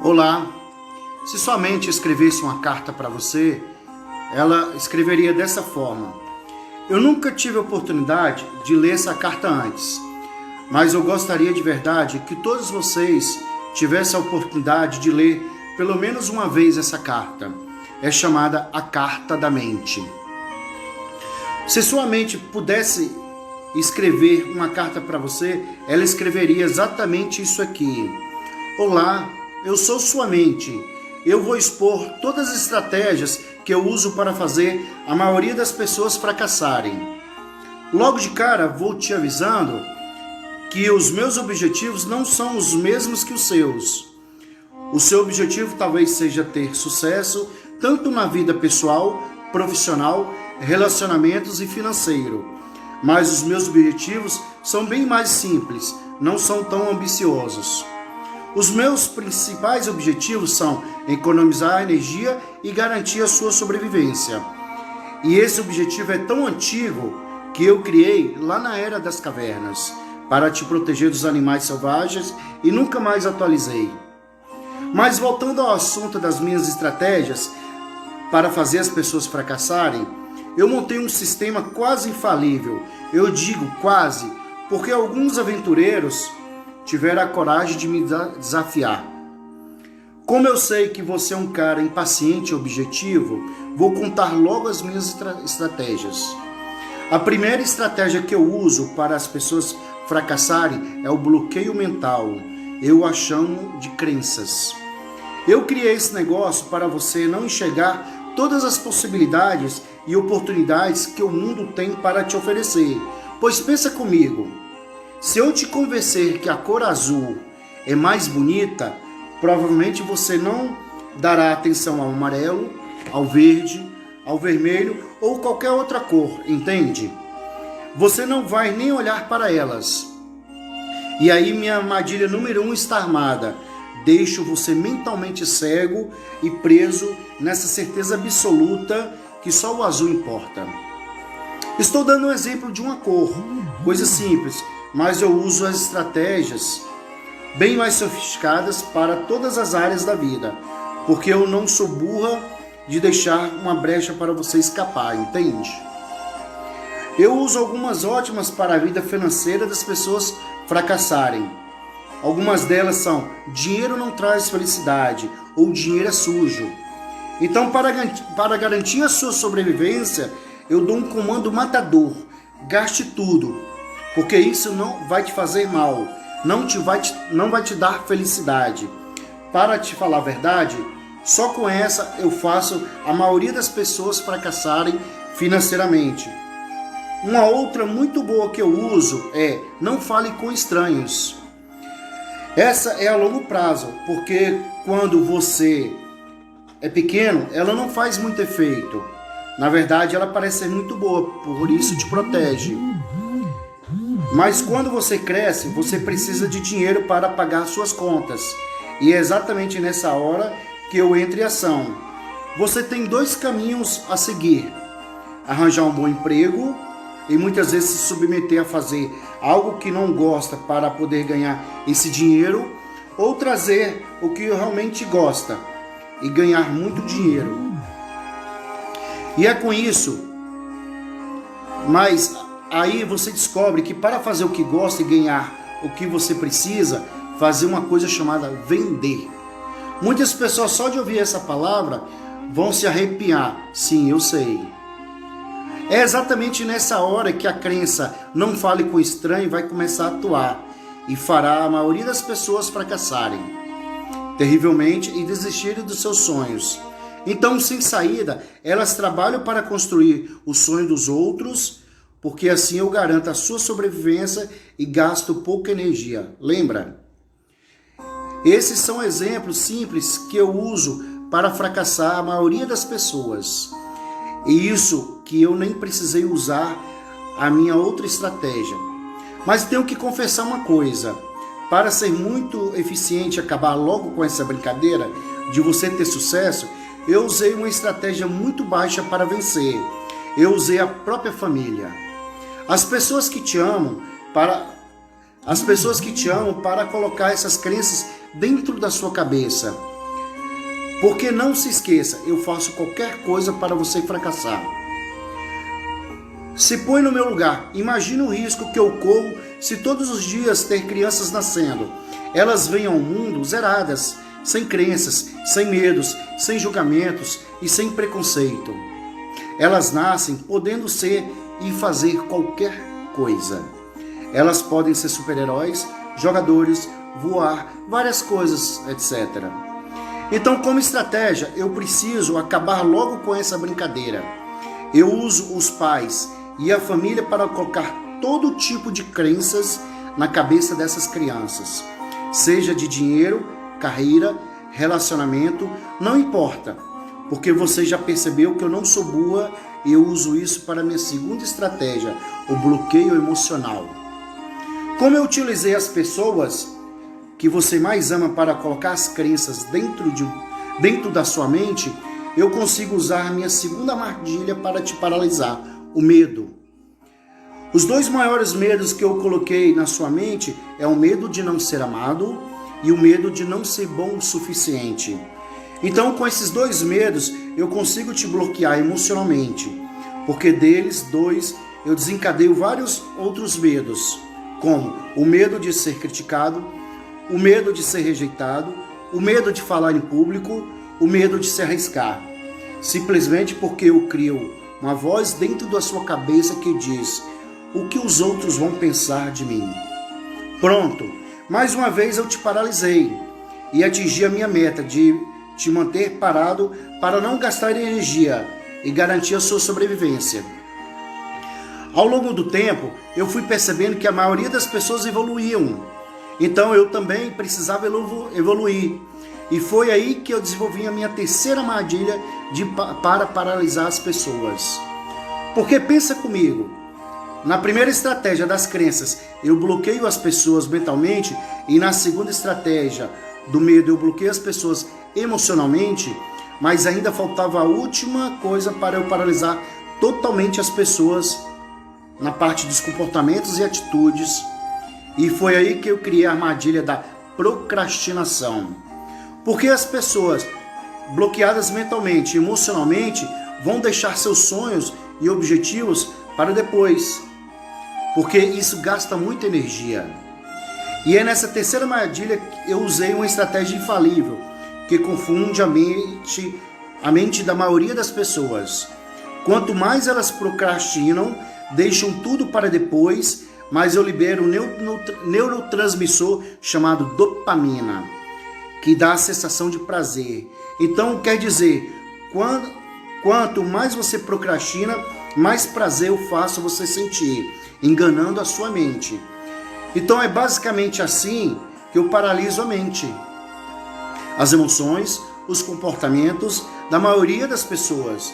Olá, se sua mente escrevesse uma carta para você, ela escreveria dessa forma: eu nunca tive a oportunidade de ler essa carta antes, mas eu gostaria de verdade que todos vocês tivessem a oportunidade de ler pelo menos uma vez essa carta. É chamada a Carta da Mente. Se sua mente pudesse escrever uma carta para você, ela escreveria exatamente isso aqui: olá, eu sou sua mente. Eu vou expor todas as estratégias que eu uso para fazer a maioria das pessoas fracassarem. Logo de cara, vou te avisando que os meus objetivos não são os mesmos que os seus. O seu objetivo talvez seja ter sucesso tanto na vida pessoal, profissional, relacionamentos e financeiro. Mas os meus objetivos são bem mais simples, não são tão ambiciosos. Os meus principais objetivos são economizar energia e garantir a sua sobrevivência. E esse objetivo é tão antigo que eu criei lá na Era das Cavernas, para te proteger dos animais selvagens, e nunca mais atualizei. Mas voltando ao assunto das minhas estratégias para fazer as pessoas fracassarem, eu montei um sistema quase infalível. Eu digo quase, porque alguns aventureiros tiveram a coragem de me desafiar. Como eu sei que você é um cara impaciente e objetivo, vou contar logo as minhas estratégias. A primeira estratégia que eu uso para as pessoas fracassarem é o bloqueio mental. Eu a chamo de crenças. Eu criei esse negócio para você não enxergar todas as possibilidades e oportunidades que o mundo tem para te oferecer. Pois pensa comigo, se eu te convencer que a cor azul é mais bonita, provavelmente você não dará atenção ao amarelo, ao verde, ao vermelho ou qualquer outra cor, entende? Você não vai nem olhar para elas. E aí minha armadilha número 1 está armada. Deixo você mentalmente cego e preso nessa certeza absoluta que só o azul importa. Estou dando um exemplo de uma cor, coisa simples, mas eu uso as estratégias bem mais sofisticadas para todas as áreas da vida, porque eu não sou burra de deixar uma brecha para você escapar, entende? Eu uso algumas ótimas para a vida financeira das pessoas fracassarem. Algumas delas são: dinheiro não traz felicidade, ou dinheiro é sujo. Então, para garantir a sua sobrevivência, eu dou um comando matador: gaste tudo, porque isso não vai te fazer mal, não vai te dar felicidade. Para te falar a verdade, só com essa eu faço a maioria das pessoas fracassarem financeiramente. Uma outra muito boa que eu uso é: não fale com estranhos. Essa é a longo prazo, porque quando você é pequeno, ela não faz muito efeito. Na verdade, ela parece ser muito boa, por isso te protege. Mas quando você cresce, você precisa de dinheiro para pagar suas contas. E é exatamente nessa hora que eu entro em ação. Você tem 2 caminhos a seguir: arranjar um bom emprego e muitas vezes se submeter a fazer algo que não gosta para poder ganhar esse dinheiro, ou trazer o que realmente gosta e ganhar muito dinheiro. E é com isso, mas aí você descobre que para fazer o que gosta e ganhar o que você precisa, fazer uma coisa chamada vender. Muitas pessoas só de ouvir essa palavra vão se arrepiar. Sim, eu sei. É exatamente nessa hora que a crença "não fale com estranho" vai começar a atuar e fará a maioria das pessoas fracassarem terrivelmente e desistirem dos seus sonhos. Então, sem saída, elas trabalham para construir o sonho dos outros, porque assim eu garanto a sua sobrevivência e gasto pouca energia. Lembra? Esses são exemplos simples que eu uso para fracassar a maioria das pessoas. E isso que eu nem precisei usar a minha outra estratégia. Mas tenho que confessar uma coisa: para ser muito eficiente e acabar logo com essa brincadeira de você ter sucesso, eu usei uma estratégia muito baixa para vencer. Eu usei a própria família. As pessoas que te amam para colocar essas crenças dentro da sua cabeça. Porque não se esqueça, eu faço qualquer coisa para você fracassar. Se põe no meu lugar, imagine o risco que eu corro se todos os dias ter crianças nascendo. Elas vêm ao mundo zeradas, sem crenças, sem medos, sem julgamentos e sem preconceito. Elas nascem podendo ser e fazer qualquer coisa. Elas podem ser super-heróis, jogadores, voar, várias coisas, etc. Então, como estratégia, eu preciso acabar logo com essa brincadeira. Eu uso os pais e a família para colocar todo tipo de crenças na cabeça dessas crianças. Seja de dinheiro, carreira, relacionamento, não importa. Porque você já percebeu que eu não sou boa e eu uso isso para minha segunda estratégia, o bloqueio emocional. Como eu utilizei as pessoas que você mais ama para colocar as crenças dentro da sua mente, eu consigo usar minha segunda armadilha para te paralisar, o medo. Os dois maiores medos que eu coloquei na sua mente é o medo de não ser amado e o medo de não ser bom o suficiente. Então, com esses dois medos, eu consigo te bloquear emocionalmente, porque deles dois eu desencadeio vários outros medos, como o medo de ser criticado, o medo de ser rejeitado, o medo de falar em público, o medo de se arriscar. Simplesmente porque eu crio uma voz dentro da sua cabeça que diz: o que os outros vão pensar de mim? Pronto, mais uma vez eu te paralisei e atingi a minha meta de te manter parado para não gastar energia e garantir a sua sobrevivência. Ao longo do tempo, eu fui percebendo que a maioria das pessoas evoluíam. Então eu também precisava evoluir. E foi aí que eu desenvolvi a minha terceira armadilha para paralisar as pessoas. Porque pensa comigo, na primeira estratégia das crenças, eu bloqueio as pessoas mentalmente, e na segunda estratégia do medo, eu bloqueio as pessoas emocionalmente, mas ainda faltava a última coisa para eu paralisar totalmente as pessoas na parte dos comportamentos e atitudes. E foi aí que eu criei a armadilha da procrastinação. Porque as pessoas bloqueadas mentalmente e emocionalmente vão deixar seus sonhos e objetivos para depois. Porque isso gasta muita energia. E é nessa terceira armadilha que eu usei uma estratégia infalível, que confunde a mente da maioria das pessoas. Quanto mais elas procrastinam, deixam tudo para depois, mas eu libero um neurotransmissor chamado dopamina, que dá a sensação de prazer. Então quer dizer, quanto mais você procrastina, mais prazer eu faço você sentir, enganando a sua mente. Então é basicamente assim que eu paraliso a mente, as emoções, os comportamentos da maioria das pessoas,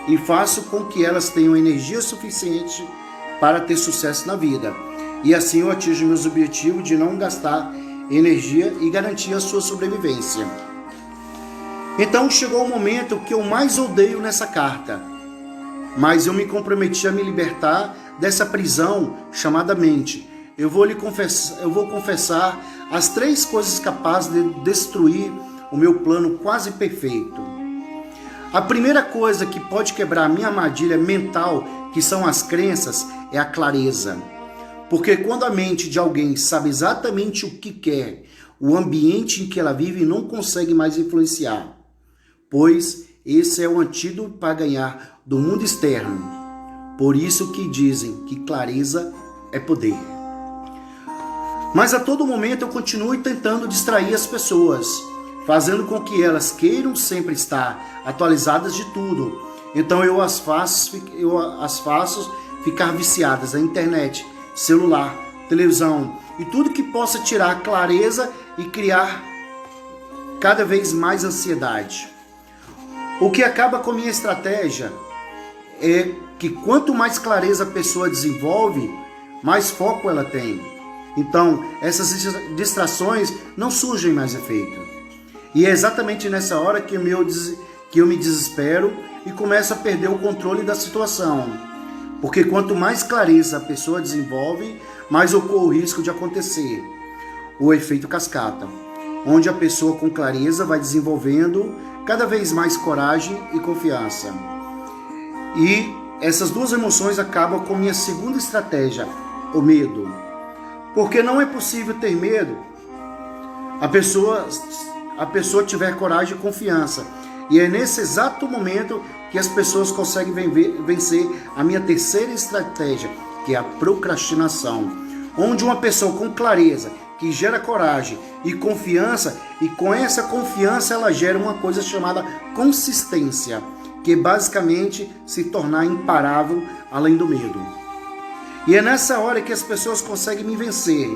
e faço com que elas tenham energia suficiente para ter sucesso na vida. E assim eu atinjo meus objetivos de não gastar energia e garantir a sua sobrevivência. Então chegou o momento que eu mais odeio nessa carta, mas eu me comprometi a me libertar dessa prisão chamada mente. Eu vou confessar as 3 coisas capazes de destruir o meu plano quase perfeito. A primeira coisa que pode quebrar a minha armadilha mental, que são as crenças, é a clareza. Porque quando a mente de alguém sabe exatamente o que quer, o ambiente em que ela vive não consegue mais influenciar. Pois esse é o antídoto para ganhar do mundo externo. Por isso que dizem que clareza é poder. Mas a todo momento eu continuo tentando distrair as pessoas, fazendo com que elas queiram sempre estar atualizadas de tudo. Então eu as faço ficar viciadas na internet, celular, televisão e tudo que possa tirar clareza e criar cada vez mais ansiedade. O que acaba com a minha estratégia é que quanto mais clareza a pessoa desenvolve, mais foco ela tem. Então, essas distrações não surgem mais efeito. E é exatamente nessa hora que eu me desespero e começo a perder o controle da situação. Porque quanto mais clareza a pessoa desenvolve, mais ocorre o risco de acontecer o efeito cascata. onde a pessoa com clareza vai desenvolvendo cada vez mais coragem e confiança. E essas duas emoções acabam com minha segunda estratégia, o medo. Porque não é possível ter medo. A pessoa tiver coragem e confiança. E é nesse exato momento que as pessoas conseguem vencer a minha terceira estratégia, que é a procrastinação. Onde uma pessoa com clareza, que gera coragem e confiança, e com essa confiança ela gera uma coisa chamada consistência, que é basicamente se tornar imparável além do medo. E é nessa hora que as pessoas conseguem me vencer,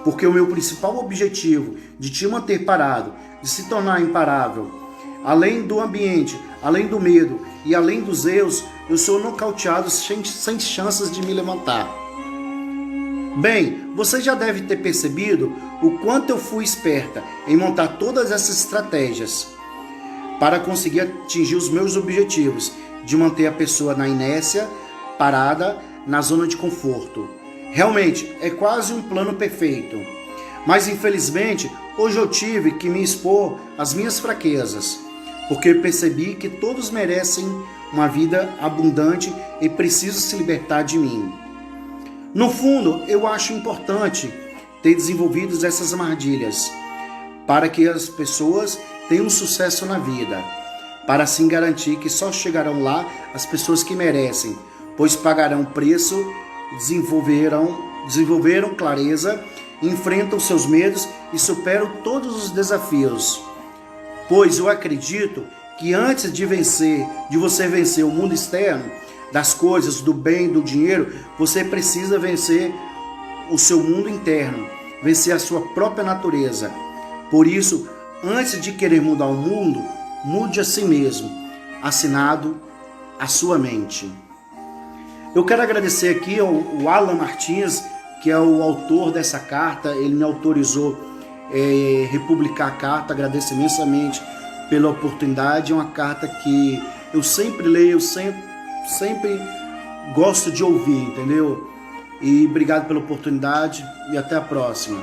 porque o meu principal objetivo de te manter parado, de se tornar imparável, além do ambiente, além do medo e além dos erros, eu sou nocauteado sem chances de me levantar. Bem, você já deve ter percebido o quanto eu fui esperta em montar todas essas estratégias para conseguir atingir os meus objetivos, de manter a pessoa na inércia, parada, na zona de conforto. Realmente, é quase um plano perfeito. Mas infelizmente, hoje eu tive que me expor às minhas fraquezas, porque eu percebi que todos merecem uma vida abundante e precisam se libertar de mim. No fundo, eu acho importante ter desenvolvido essas armadilhas para que as pessoas tenham sucesso na vida, para assim garantir que só chegarão lá as pessoas que merecem, pois pagarão preço, desenvolveram clareza, enfrentam seus medos e superam todos os desafios. Pois eu acredito que antes de você vencer o mundo externo, das coisas, do bem, do dinheiro, você precisa vencer o seu mundo interno, vencer a sua própria natureza. Por isso, antes de querer mudar o mundo, mude a si mesmo. Assinado, a sua mente. Eu quero agradecer aqui ao Alan Martins, que é o autor dessa carta. Ele me autorizou a republicar a carta. Agradeço imensamente pela oportunidade. É uma carta que eu sempre leio, sempre gosto de ouvir, entendeu? E obrigado pela oportunidade e até a próxima.